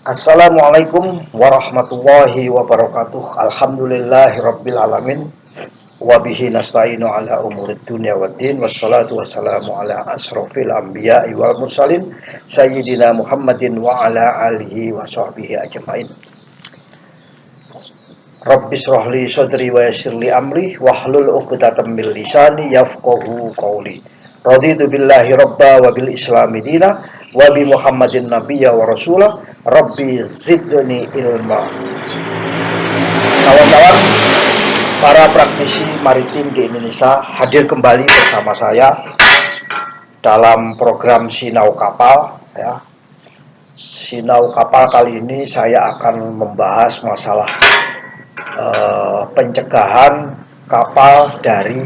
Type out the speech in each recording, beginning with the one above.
Assalamualaikum warahmatullahi wabarakatuh. Alhamdulillahirabbil alamin. Wa bihi nasta'inu ala umurid dunya waddin. Wassalatu wassalamu ala asrofil anbiya'i wal mursalin sayyidina Muhammadin wa ala alihi wa sahbihi ajmain. Rabbis rohli sodri wa yassirli amri wahlul 'uqdatam min lisani yafqahu qawli. Raditu billahi rabba wa bil islami dina wa bi Muhammadin nabiyya wa rasulah. Rabbi zidni ilma. Kawan-kawan, para praktisi maritim di Indonesia hadir kembali bersama saya dalam program Sinau Kapal ya. Sinau Kapal kali ini saya akan membahas masalah pencegahan kapal dari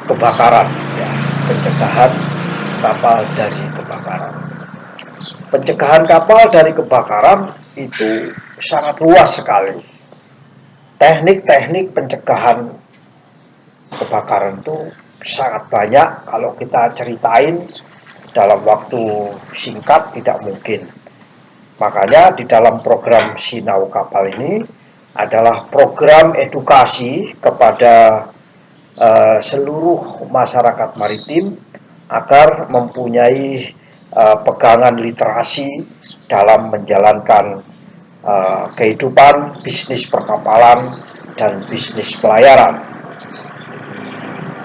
kebakaran ya. Pencegahan kapal dari kebakaran. Pencegahan kapal dari kebakaran itu sangat luas sekali. Teknik-teknik pencegahan kebakaran itu sangat banyak. Kalau kita ceritain dalam waktu singkat tidak mungkin. Makanya di dalam program Sinau Kapal ini adalah program edukasi kepada seluruh masyarakat maritim agar mempunyai pegangan literasi dalam menjalankan kehidupan bisnis perkapalan dan bisnis pelayaran.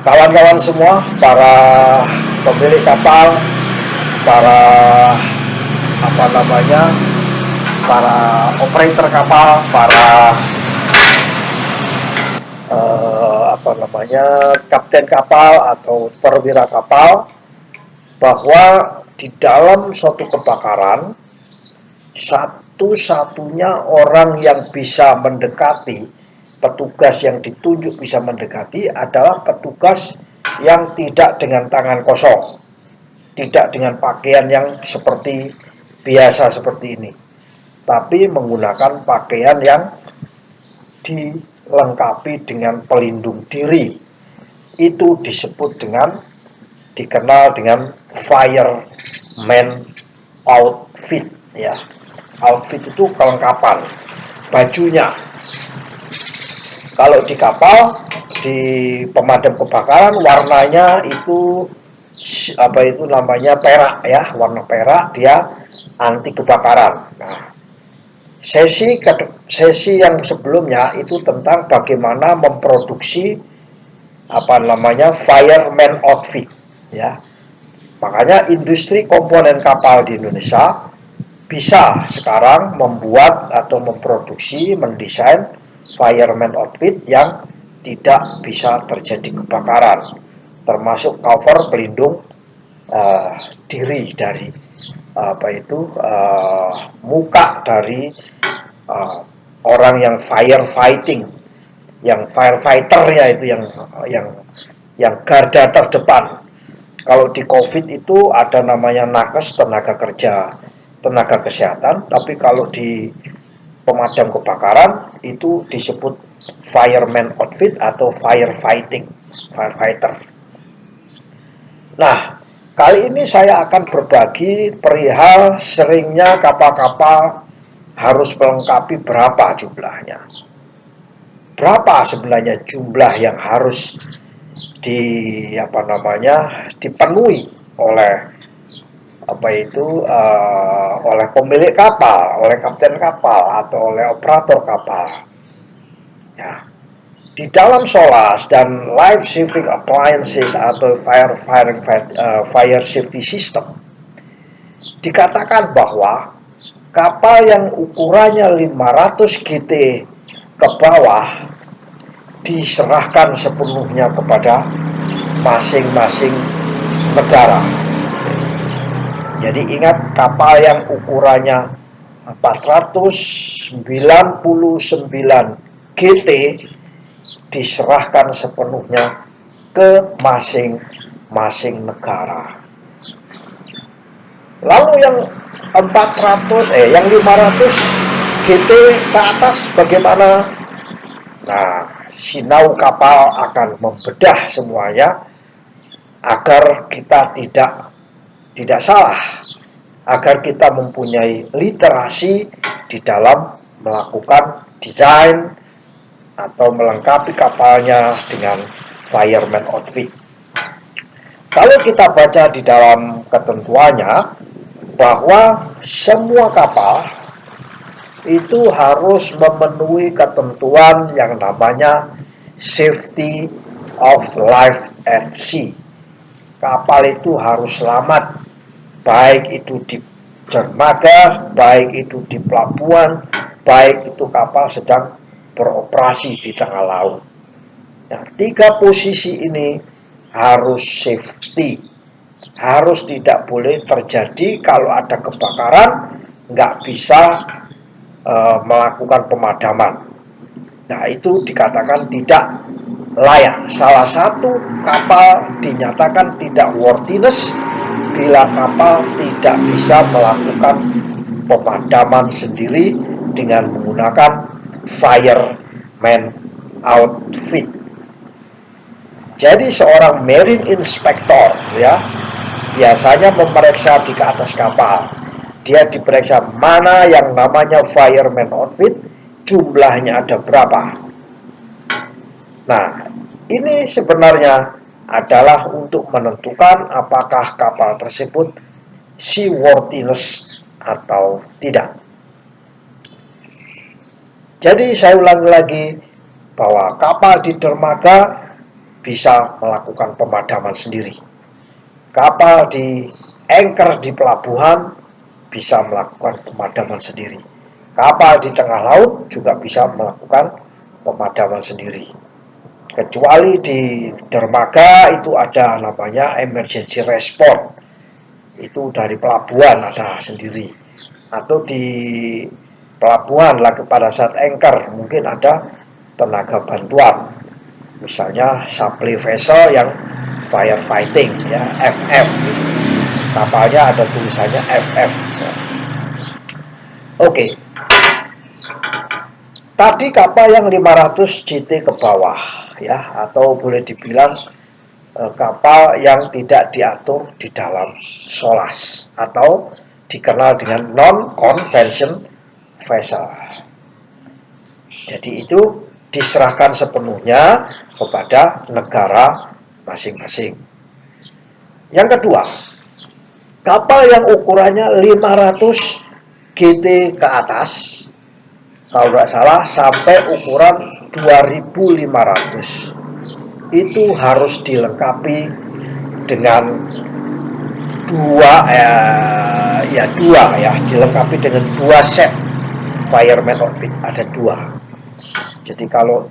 Kawan-kawan semua, para pemilik kapal, para para operator kapal, para kapten kapal atau perwira kapal, bahwa di dalam suatu kebakaran satu-satunya orang yang bisa mendekati, petugas yang ditunjuk bisa mendekati adalah petugas yang tidak dengan tangan kosong, tidak dengan pakaian yang seperti biasa seperti ini, tapi menggunakan pakaian yang dilengkapi dengan pelindung diri. Itu dikenal dengan fireman outfit ya. Outfit itu kelengkapan bajunya. Kalau di kapal, di pemadam kebakaran, warnanya itu namanya perak ya, warna perak, dia anti kebakaran. Nah, sesi yang sebelumnya itu tentang bagaimana memproduksi fireman outfit ya. Makanya industri komponen kapal di Indonesia bisa sekarang membuat atau memproduksi, mendesain fireman outfit yang tidak bisa terjadi kebakaran, termasuk cover pelindung diri dari muka dari orang yang firefighting, yang firefighter ya, itu yang garda terdepan. Kalau di COVID itu ada namanya nakes, tenaga kerja, tenaga kesehatan, tapi kalau di pemadam kebakaran itu disebut fireman outfit atau firefighting, firefighter. Nah, kali ini saya akan berbagi perihal seringnya kapal-kapal harus melengkapi berapa jumlahnya. Berapa sebenarnya jumlah yang harus dipenuhi oleh oleh pemilik kapal, oleh kapten kapal atau oleh operator kapal. Ya. Di dalam SOLAS dan Life Saving Appliances atau Fire Safety System dikatakan bahwa kapal yang ukurannya 500 GT ke bawah diserahkan sepenuhnya kepada masing-masing negara. Jadi ingat, kapal yang ukurannya 499 GT diserahkan sepenuhnya ke masing-masing negara. Lalu yang 500 GT ke atas bagaimana? Nah, Sinau Kapal akan membedah semuanya agar kita tidak salah, agar kita mempunyai literasi di dalam melakukan desain atau melengkapi kapalnya dengan fireman outfit. Kalau kita baca di dalam ketentuannya bahwa semua kapal itu harus memenuhi ketentuan yang namanya safety of life at sea. Kapal itu harus selamat, baik itu di dermaga, baik itu di pelabuhan, baik itu kapal sedang beroperasi di tengah laut. Nah, 3 posisi ini harus safety, harus tidak boleh terjadi. Kalau ada kebakaran, nggak bisa melakukan pemadaman. Nah, itu dikatakan tidak layak. Salah satu kapal dinyatakan tidak worthiness bila kapal tidak bisa melakukan pemadaman sendiri dengan menggunakan fireman outfit. Jadi seorang marine inspector ya biasanya memeriksa di atas kapal. Dia diperiksa mana yang namanya fireman outfit, jumlahnya ada berapa. Nah, ini sebenarnya adalah untuk menentukan apakah kapal tersebut seaworthiness atau tidak. Jadi saya ulangi lagi bahwa kapal di dermaga bisa melakukan pemadaman sendiri. Kapal di anchor di pelabuhan bisa melakukan pemadaman sendiri. Kapal di tengah laut juga bisa melakukan pemadaman sendiri. Kecuali di dermaga itu ada namanya emergency response. Itu dari pelabuhan ada sendiri. Atau di pelabuhan lagi pada saat anchor mungkin ada tenaga bantuan. Misalnya supply vessel yang firefighting ya, FF. Kapalnya ada tulisannya FF. Oke. Tadi kapal yang 500 GT ke bawah ya, atau boleh dibilang kapal yang tidak diatur di dalam SOLAS atau dikenal dengan non-convention vessel. Jadi itu diserahkan sepenuhnya kepada negara masing-masing. Yang kedua, kapal yang ukurannya 500 GT ke atas, kalau tidak salah sampai ukuran 2500, itu harus dilengkapi dengan dilengkapi dengan 2 set fireman outfit, ada 2. Jadi kalau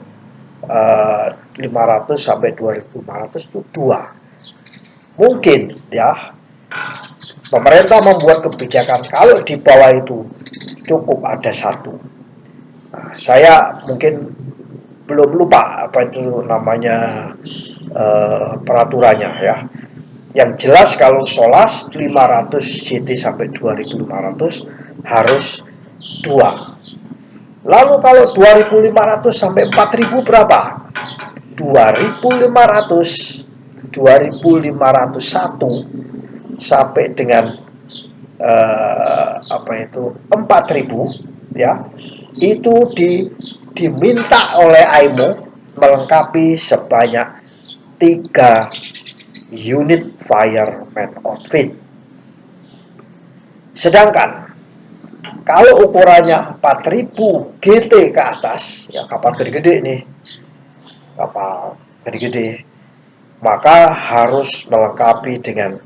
500 sampai 2500 itu 2. Mungkin ya pemerintah membuat kebijakan kalau di bawah itu cukup ada 1. Nah, saya mungkin belum lupa apa itu namanya peraturannya ya. Yang jelas kalau SOLAS 500 GT sampai 2500 harus 2. Lalu kalau 2500 sampai 4000 berapa? 2500, 2501 sampai dengan 4000 ya. Itu diminta oleh IMO melengkapi sebanyak 3 unit fireman outfit. Sedangkan kalau ukurannya 4000 GT ke atas, ya kapal gede-gede nih, kapal gede-gede, maka harus melengkapi dengan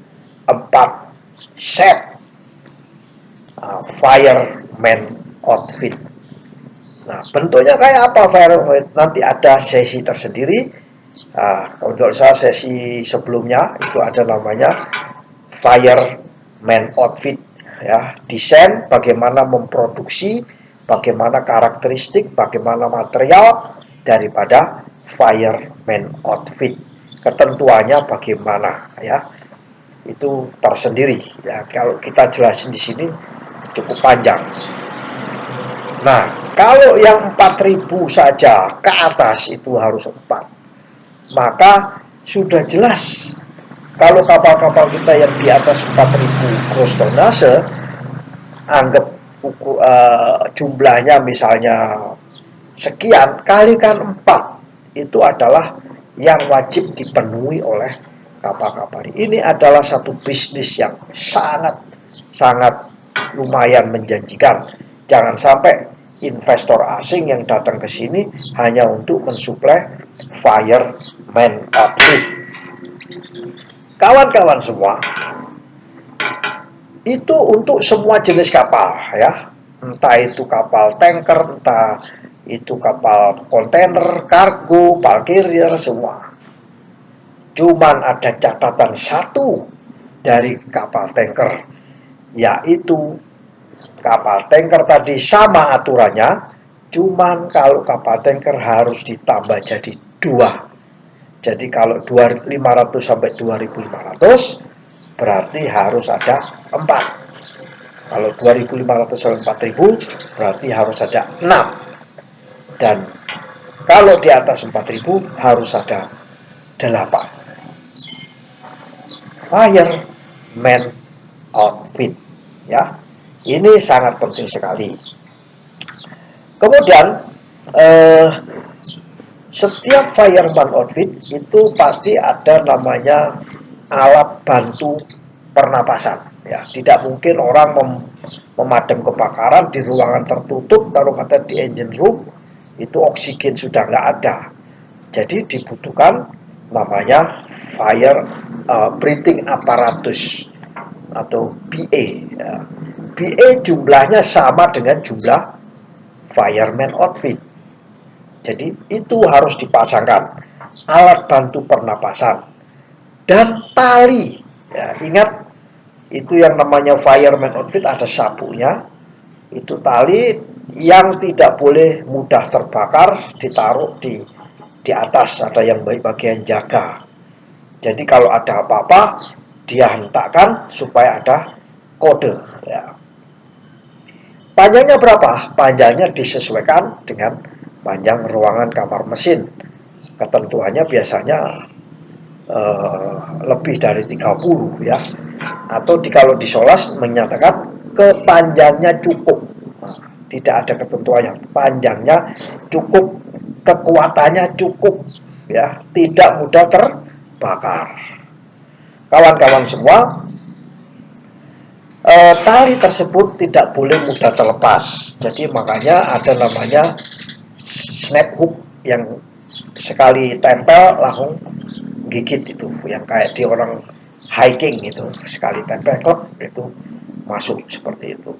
4 set fireman outfit. Nah, bentuknya kayak apa fireman outfit? Nanti ada sesi tersendiri. Kalau saya sesi sebelumnya itu ada namanya fireman outfit ya, desain bagaimana memproduksi, bagaimana karakteristik, bagaimana material daripada fireman outfit, ketentuannya bagaimana ya, itu tersendiri ya. Kalau kita jelasin di sini cukup panjang. Nah, kalau yang 4000 saja ke atas itu harus 4. Maka sudah jelas kalau kapal-kapal kita yang di atas 4000 gross tonnage, anggap jumlahnya misalnya sekian, kalikan 4, itu adalah yang wajib dipenuhi oleh kapal-kapal ini. Adalah satu bisnis yang sangat lumayan menjanjikan. Jangan sampai investor asing yang datang ke sini hanya untuk mensuplai fireman outfit. Kawan-kawan semua, itu untuk semua jenis kapal ya, entah itu kapal tanker, entah itu kapal kontainer, kargo, bulk carrier, semua. Cuman ada catatan satu dari kapal tanker, yaitu kapal tanker tadi sama aturannya, cuman kalau kapal tanker harus ditambah jadi 2. Jadi kalau 500 sampai 2500 berarti harus ada 4. Kalau 2500 sampai 4000 berarti harus ada 6. Dan kalau di atas 4000 harus ada 8. Fireman outfit ya. Ini sangat penting sekali. Kemudian setiap fireman outfit itu pasti ada namanya alat bantu pernapasan ya. Tidak mungkin orang memadam kebakaran di ruangan tertutup, kalau kata di engine room itu oksigen sudah nggak ada. Jadi dibutuhkan namanya fire breathing apparatus atau BA ya. BA jumlahnya sama dengan jumlah fireman outfit. Jadi itu harus dipasangkan alat bantu pernapasan dan tali ya. Ingat, itu yang namanya fireman outfit ada sapunya, itu tali yang tidak boleh mudah terbakar, ditaruh di atas, ada yang bagian jaga. Jadi kalau ada apa-apa dia hentakkan supaya ada kode ya. Panjangnya berapa? Panjangnya disesuaikan dengan panjang ruangan kamar mesin. Ketentuannya biasanya lebih dari 30 ya. Atau kalau di SOLAS menyatakan kepanjangnya cukup. Tidak ada ketentuannya. Panjangnya cukup, kekuatannya cukup ya, tidak mudah terbakar. Kawan-kawan semua, tali tersebut tidak boleh mudah terlepas. Jadi makanya ada namanya snap hook yang sekali tempel langsung gigit, itu yang kayak di orang hiking itu, sekali tempel klep itu masuk seperti itu.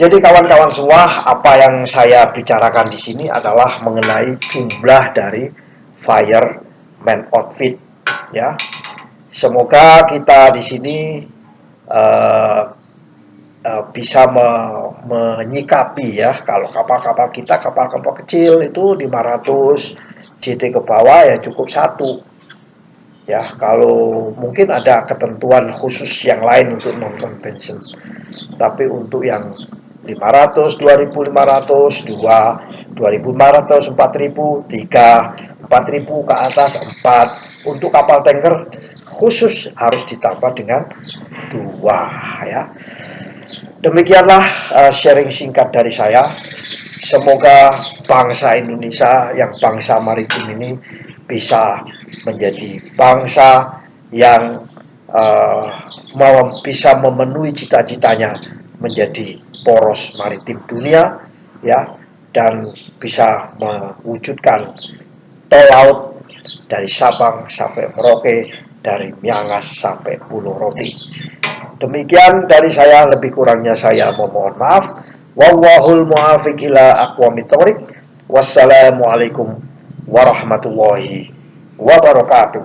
Jadi kawan-kawan semua, apa yang saya bicarakan di sini adalah mengenai jumlah dari fireman outfit ya. Semoga kita di sini bisa menyikapi ya, kalau kapal-kapal kita, kapal-kapal kecil itu 500 JT ke bawah ya cukup 1 ya. Kalau mungkin ada ketentuan khusus yang lain untuk non convention, tapi untuk yang 500, 2500, 2, 2500, 4000, 3, 4000 ke atas 4. Untuk kapal tanker khusus harus ditambah dengan 2 ya. Demikianlah sharing singkat dari saya. Semoga bangsa Indonesia yang bangsa maritim ini bisa menjadi bangsa yang bisa memenuhi cita-citanya menjadi poros maritim dunia ya, dan bisa mewujudkan tol laut dari Sabang sampai Merauke, dari Miangas sampai Pulau Roti. Demikian dari saya, lebih kurangnya saya memohon maaf. Wallahul muwaffiq ila aqwamit thoriq. Wassalamualaikum warahmatullahi wabarakatuh.